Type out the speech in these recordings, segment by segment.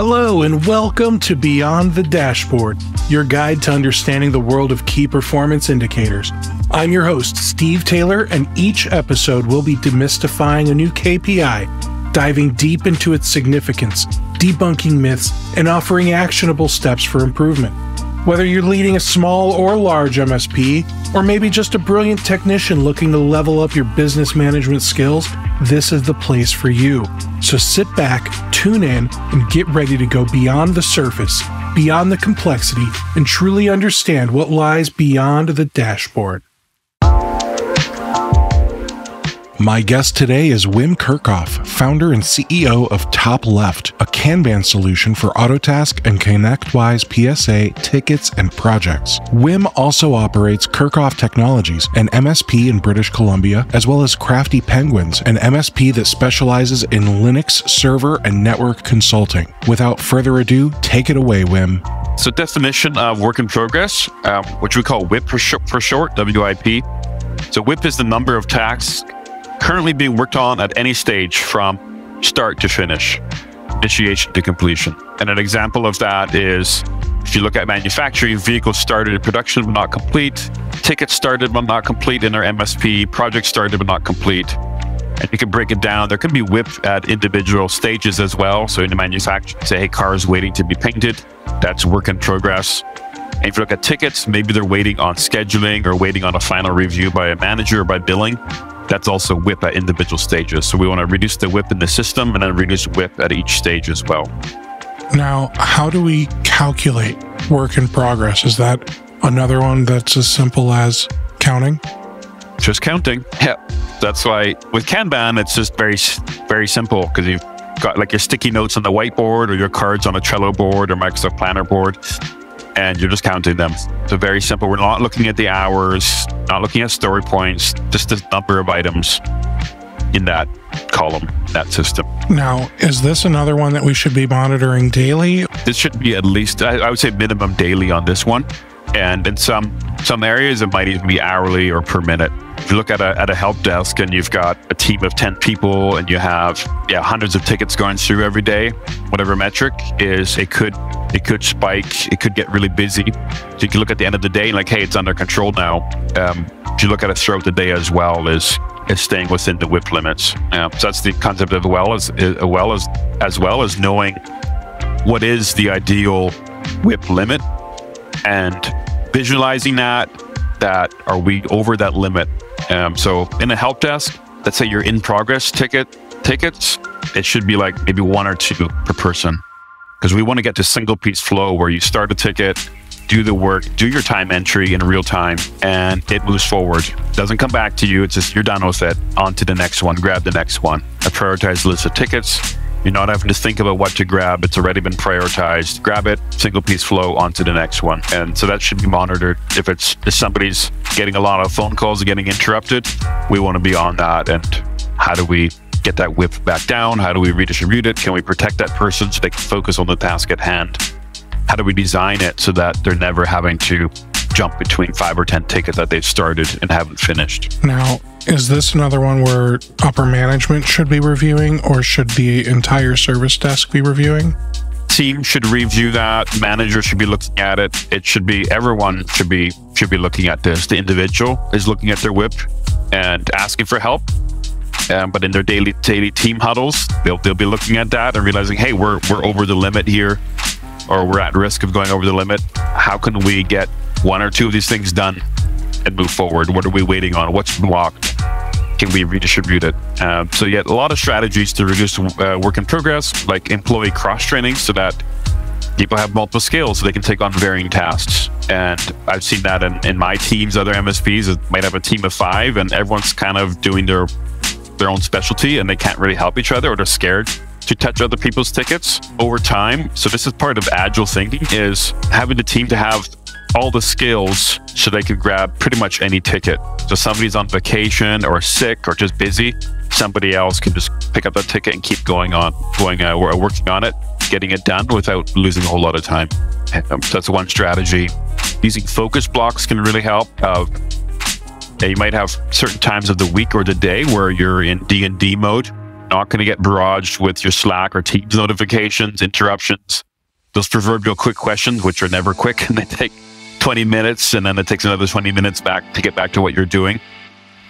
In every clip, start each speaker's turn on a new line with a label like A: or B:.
A: Hello and welcome to Beyond the Dashboard, your guide to understanding the world of key performance indicators. I'm your host, Steve Taylor, and each episode will be demystifying a new KPI, diving deep into its significance, debunking myths, and offering actionable steps for improvement. Whether you're leading a small or large MSP, or maybe just a brilliant technician looking to level up your business management skills, this is the place for you. So sit back, tune in, and get ready to go beyond the surface, beyond the complexity, and truly understand what lies beyond the dashboard. My guest today is Wim Kerkhoff, founder and CEO of Top Left, a Kanban solution for Autotask and ConnectWise PSA tickets and projects. Wim also operates Kerkhoff Technologies, an MSP in British Columbia, as well as Crafty Penguins, an MSP that specializes in Linux server and network consulting. Without further ado, take it away, Wim.
B: So definition of work in progress, which we call WIP for short, WIP. So WIP is the number of tasks currently being worked on at any stage from start to finish, initiation to completion. And an example of that is, if you look at manufacturing, vehicles started in production but not complete, tickets started but not complete in our MSP, projects started but not complete. And you can break it down. There can be WIP at individual stages as well. So in the manufacturing, say, hey, cars waiting to be painted, that's work in progress. And if you look at tickets, maybe they're waiting on scheduling or waiting on a final review by a manager or by billing. That's also WIP at individual stages. So we want to reduce the WIP in the system and then reduce WIP at each stage as well.
A: Now, how do we calculate work in progress? Is that another one that's as simple as counting?
B: Just counting. Yeah. That's why with Kanban, it's just very simple, because you've got like your sticky notes on the whiteboard or your cards on a Trello board or Microsoft Planner board, and you're just counting them. So very simple. We're not looking at the hours, not looking at story points, just the number of items in that column, that system.
A: Now, is this another one that we should be monitoring daily?
B: This should be at least, I would say minimum daily on this one. And in some areas, it might even be hourly or per minute. If you look at a help desk and you've got a team of 10 people and you have hundreds of tickets going through every day, whatever metric is, it could spike, it could get really busy. So you can look at the end of the day and like, hey, it's under control now. If you look at it throughout the day as well as staying within the WIP limits. So that's the concept of as well as knowing what is the ideal WIP limit and visualizing that are we over that limit. So in a help desk, let's say you're in progress tickets, it should be like maybe 1 or 2 per person, because we want to get to single piece flow where you start a ticket, do the work, do your time entry in real time, and it moves forward. It doesn't come back to you. It's just you're done with it. On to the next one. Grab the next one. A prioritized list of tickets. You're not having to think about what to grab. It's already been prioritized. Grab it, single piece flow, on to the next one. And so that should be monitored. If somebody's getting a lot of phone calls and getting interrupted, we want to be on that. And how do we get that WIP back down? How do we redistribute it? Can we protect that person so they can focus on the task at hand? How do we design it so that they're never having to jump between 5 or 10 tickets that they've started and haven't finished?
A: Now, is this another one where upper management should be reviewing, or should the entire service desk be reviewing?
B: Team should review that. Manager should be looking at it. It should be, everyone should be looking at this. The individual is looking at their WIP and asking for help. But in their daily team huddles, they'll be looking at that and realizing, hey, we're over the limit here, or we're at risk of going over the limit. How can we get 1 or 2 of these things done and move forward? What are we waiting on? What's blocked? Can we redistribute it? So a lot of strategies to reduce work in progress, like employee cross-training, so that people have multiple skills so they can take on varying tasks. And I've seen that in my teams. Other MSPs might have a team of 5 and everyone's kind of doing their own specialty and they can't really help each other, or they're scared to touch other people's tickets over time. So this is part of agile thinking, is having the team to have all the skills so they could grab pretty much any ticket. So somebody's on vacation or sick or just busy, somebody else can just pick up that ticket and keep working on it, getting it done without losing a whole lot of time. So that's one strategy. Using focus blocks can really help. You might have certain times of the week or the day where you're in D&D mode, not going to get barraged with your Slack or Teams notifications, interruptions, those proverbial quick questions, which are never quick, and they take 20 minutes, and then it takes another 20 minutes back to get back to what you're doing.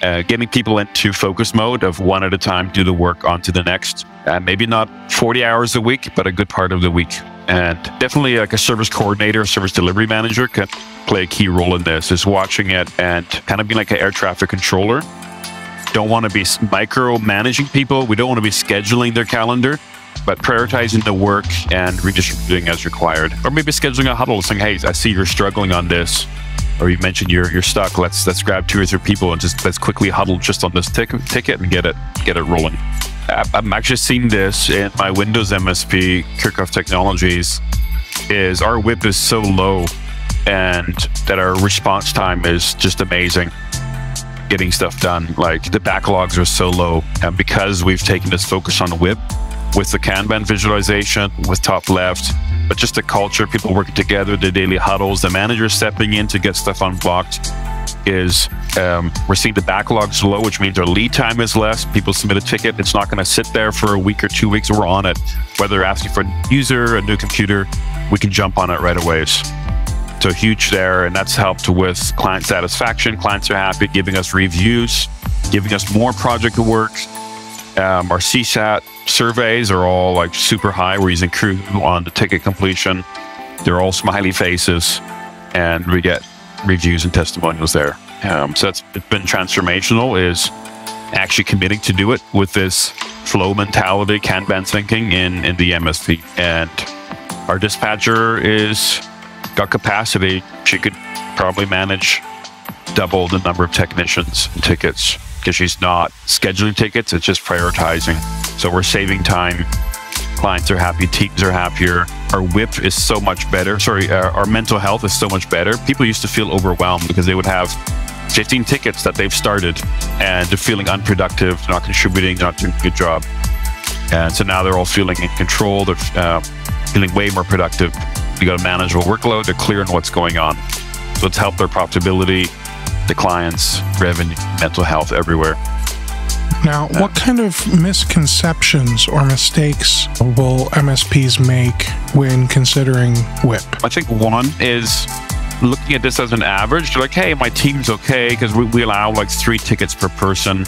B: Getting people into focus mode of one at a time, do the work on to the next. Maybe not 40 hours a week, but a good part of the week. And definitely like a service coordinator, service delivery manager can play a key role in this, is watching it and kind of being like an air traffic controller. Don't want to be micromanaging people. We don't want to be scheduling their calendar, but prioritizing the work and redistributing as required. Or maybe scheduling a huddle saying, hey, I see you're struggling on this. Or you mentioned you're stuck. Let's grab 2 or 3 people and just let's quickly huddle just on this ticket and get it rolling. I'm actually seeing this in my Windows MSP, Kirchhoff Technologies, is our WIP is so low and that our response time is just amazing. Getting stuff done, like the backlogs are so low, and because we've taken this focus on WIP with the Kanban visualization, with top left, but just the culture, people working together, the daily huddles, the manager stepping in to get stuff unblocked, is we're seeing the backlogs low, which means our lead time is less. People submit a ticket, it's not going to sit there for a week or 2 weeks. We're on it. Whether they're asking for a user, a new computer, we can jump on it right away. So huge there, and that's helped with client satisfaction. Clients are happy, giving us reviews, giving us more project work. Our CSAT surveys are all like super high. We're using Crew on the ticket completion. They're all smiley faces, and we get reviews and testimonials there. So it's been transformational, is actually committing to do it with this flow mentality, Kanban thinking in the MSP. And our dispatcher got capacity. She could probably manage double the number of technicians and tickets, because she's not scheduling tickets, it's just prioritizing. So we're saving time. Clients are happy, teams are happier. Our WIP is so much better. Our mental health is so much better. People used to feel overwhelmed because they would have 15 tickets that they've started and they're feeling unproductive, not contributing, not doing a good job. And so now they're all feeling in control. They're feeling way more productive. You got a manageable workload. They're clear on what's going on. So it's helped their profitability, the clients, revenue, mental health everywhere.
A: Now, what kind of misconceptions or mistakes will MSPs make when considering WIP?
B: I think one is looking at this as an average. You're like, hey, my team's okay because we allow like 3 tickets per person,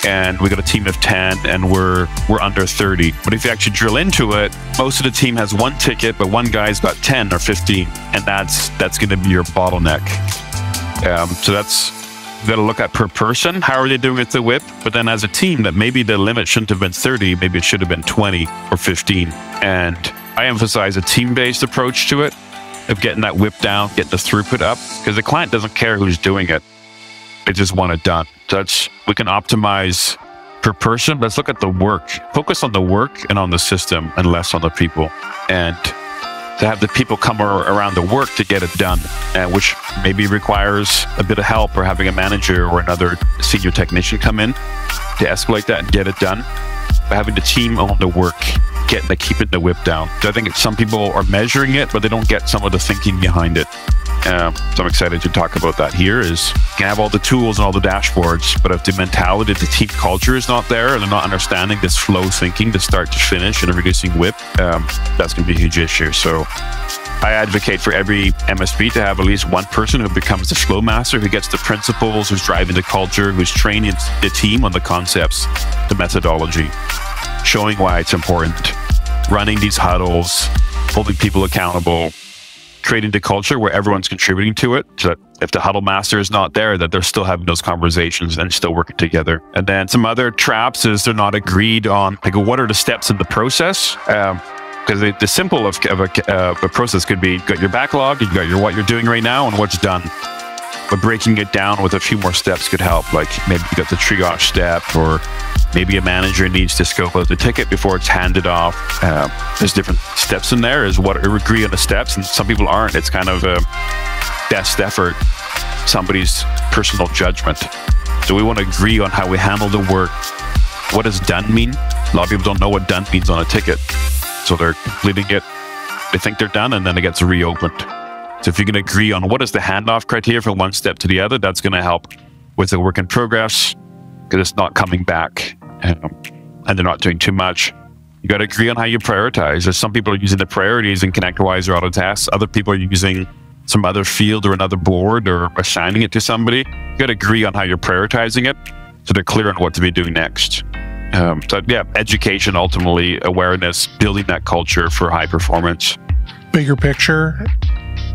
B: and we got a team of 10 and we're under 30. But if you actually drill into it, most of the team has 1 ticket, but one guy's got 10 or 15, and that's going to be your bottleneck. So you got to look at per person. How are they doing with the WIP? But then as a team, that maybe the limit shouldn't have been 30, maybe it should have been 20 or 15. And I emphasize a team-based approach to it, of getting that WIP down, getting the throughput up, because the client doesn't care who's doing it. They just want it done. So we can optimize per person. Let's look at the work. Focus on the work and on the system and less on the people. And to have the people come around the work to get it done, which maybe requires a bit of help, or having a manager or another senior technician come in to escalate that and get it done. But having the team own the work, keeping the WIP down. So I think some people are measuring it, but they don't get some of the thinking behind it. So I'm excited to talk about that here. Is you can have all the tools and all the dashboards, but if the mentality, the team culture is not there, and they're not understanding this flow thinking to start to finish and reducing WIP, that's going to be a huge issue. So I advocate for every MSP to have at least one person who becomes the flow master, who gets the principles, who's driving the culture, who's training the team on the concepts, the methodology, showing why it's important, running these huddles, holding people accountable, creating the culture where everyone's contributing to it, so that if the huddle master is not there, that they're still having those conversations and still working together. And then some other traps is they're not agreed on, like, what are the steps in the process? Because the simple of a process could be, you got your backlog, you got what you're doing right now and what's done. But breaking it down with a few more steps could help. Like maybe you got the triage step, or maybe a manager needs to scope out the ticket before it's handed off. There's different steps in there. Is what agree on the steps, and some people aren't. It's kind of a best effort, somebody's personal judgment. So we want to agree on how we handle the work. What does done mean? A lot of people don't know what done means on a ticket. So they're completing it, they think they're done, and then it gets reopened. So if you can agree on what is the handoff criteria from one step to the other, that's going to help with the work in progress, because it's not coming back. and they're not doing too much. You got to agree on how you prioritize. There's some people are using the priorities in ConnectWise or Autotask. Other people are using some other field or another board or assigning it to somebody. You got to agree on how you're prioritizing it so they're clear on what to be doing next. So yeah, education, ultimately awareness, building that culture for high performance.
A: Bigger picture,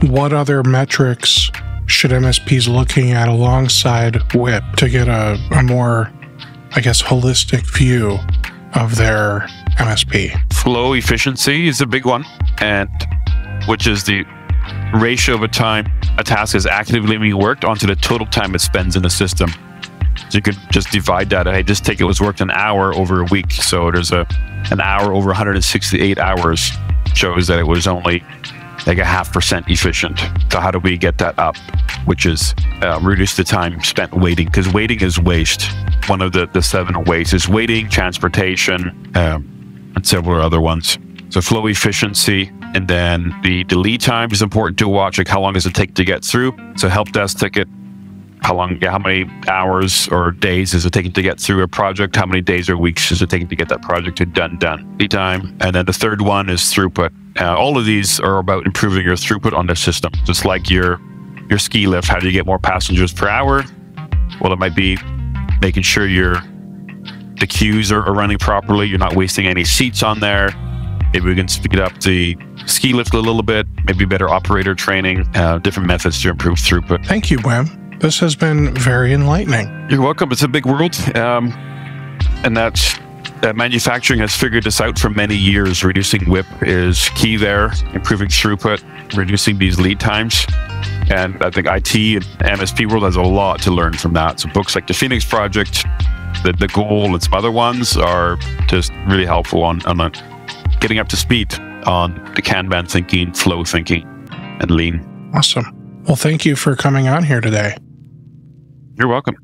A: what other metrics should MSPs looking at alongside WIP to get a more, I guess, holistic view of their MSP?
B: Flow efficiency is a big one, and which is the ratio of a time a task is actively being worked onto the total time it spends in the system. So you could just divide that. Hey, just take it was worked an hour over a week. So there's an hour over 168 hours shows that it was only like 0.5% efficient. So how do we get that up? Which is reduce the time spent waiting, because waiting is waste. One of the 7 wastes is waiting, transportation, and several other ones. So flow efficiency, and then the lead time is important to watch. Like how long does it take to get through? So help desk ticket, how many hours or days is it taking to get through a project? How many days or weeks is it taking to get that project done? Lead time. And then the third one is throughput. All of these are about improving your throughput on the system. Just like your ski lift, how do you get more passengers per hour? Well, it might be making sure the queues are running properly. You're not wasting any seats on there. Maybe we can speed up the ski lift a little bit, maybe better operator training, different methods to improve throughput.
A: Thank you, Wim. This has been very enlightening.
B: You're welcome. It's a big world. And that's manufacturing has figured this out for many years. Reducing WIP is key there, improving throughput, reducing these lead times. And I think IT and MSP world has a lot to learn from that. So books like the Phoenix Project, the Goal, and some other ones are just really helpful on getting up to speed on the Kanban thinking, flow thinking, and lean.
A: Awesome. Well, thank you for coming on here today.
B: You're welcome.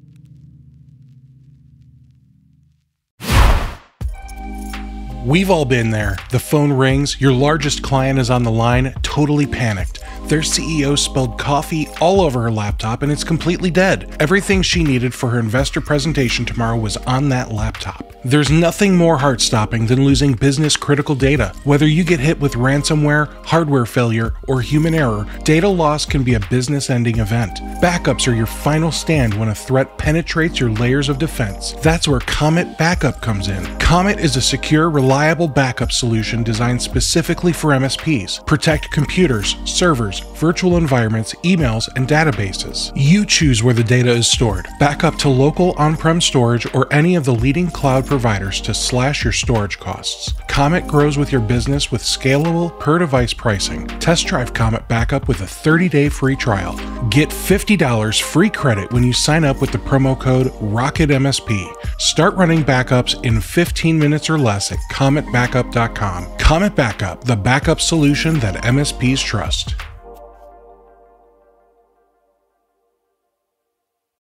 A: We've all been there. The phone rings, your largest client is on the line, totally panicked. Their CEO spilled coffee all over her laptop and it's completely dead. Everything she needed for her investor presentation tomorrow was on that laptop. There's nothing more heart-stopping than losing business-critical data. Whether you get hit with ransomware, hardware failure, or human error, data loss can be a business-ending event. Backups are your final stand when a threat penetrates your layers of defense. That's where Comet Backup comes in. Comet is a secure, reliable backup solution designed specifically for MSPs. Protect computers, servers, virtual environments, emails, and databases. You choose where the data is stored. Backup to local on-prem storage or any of the leading cloud providers to slash your storage costs. Comet grows with your business with scalable per-device pricing. Test drive Comet Backup with a 30-day free trial. Get $50 free credit when you sign up with the promo code RocketMSP. Start running backups in 15 minutes or less at CometBackup.com. Comet Backup, the backup solution that MSPs trust.